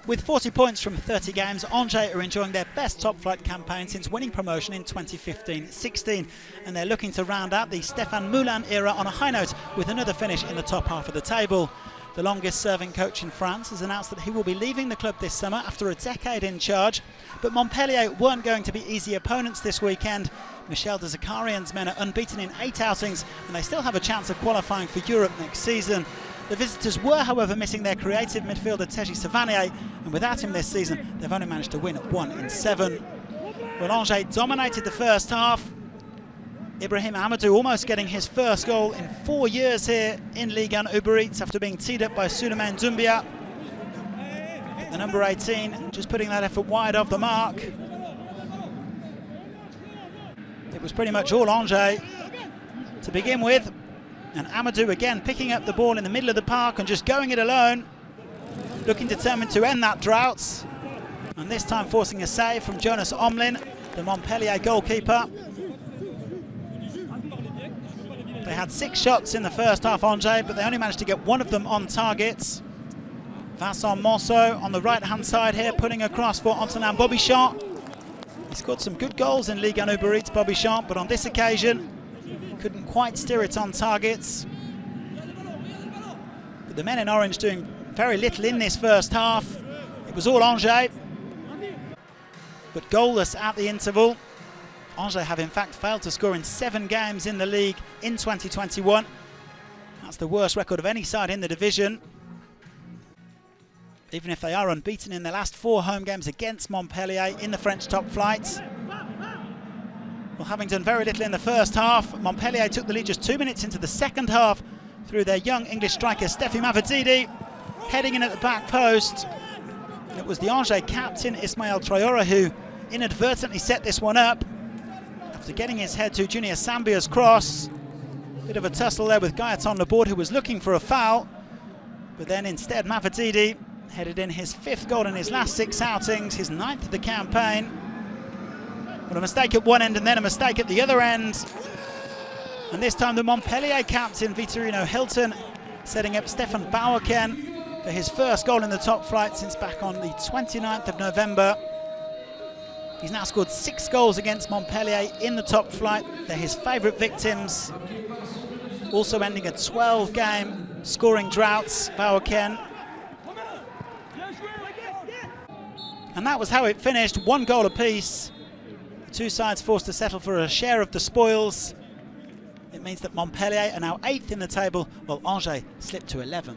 With 40 points from 30 games, Angers are enjoying their best top-flight campaign since winning promotion in 2015-16, and they're looking to round out the Stéphane Moulin era on a high note with another finish in the top half of the table. The longest-serving coach in France has announced that he will be leaving the club this summer after a decade in charge, but Montpellier weren't going to be easy opponents this weekend. Michel de Zakarian's men are unbeaten in 8 outings, and they still have a chance of qualifying for Europe next season. The visitors were, however, missing their creative midfielder Teji Savanier, and without him this season, they've only managed to win 1 in 7. Well, Angers dominated the first half. Ibrahim AMADOU almost getting his first goal in 4 years here in Ligue 1 Uber Eats after being teed up by Souleyman DOUMBIA. But the number 18 just putting that effort wide off the mark. It was pretty much all Angers to begin with. And AMADOU again picking up the ball in the middle of the park and just going it alone, looking determined to end that drought, and this time forcing a save from Jonas Omlin, the Montpellier goalkeeper. They had 6 shots in the first half, Angers, but they only managed to get 1 of them on target. Vincent on the right-hand side here, putting across for Antonin BOBICHON. He scored some good goals in Ligue 1 Uber Eats, BOBICHON, but on this occasion, couldn't quite steer it on targets. But the men in orange doing very little in this first half. It was all Angers, but goalless at the interval. Angers have in fact failed to score in 7 games in the league in 2021. That's the worst record of any side in the division. Even if they are unbeaten in their last 4 home games against Montpellier in the French top flight. Well, having done very little in the first half, Montpellier took the lead just 2 minutes into the second half through their young English striker Stephy MAVIDIDI, heading in at the back post. And it was the Angers captain Ismaël TRAORE who inadvertently set this one up after getting his head to Junior Sambia's cross. Bit of a tussle there with Gaëtan Laborde, who was looking for a foul, but then instead MAVIDIDI headed in his 5th goal in his last 6 outings, his 9th of the campaign. But a mistake at one end and then a mistake at the other end. And this time the Montpellier captain, Vitorino Hilton, setting up Stephen BAHOKEN for his first goal in the top flight since back on the 29th of November. He's now scored 6 goals against Montpellier in the top flight. They're his favourite victims. Also ending a 12-game scoring drought, BAHOKEN. And that was how it finished, 1 goal apiece. The 2 sides forced to settle for a share of the spoils. It means that Montpellier are now 8th in the table, while Angers slipped to 11th.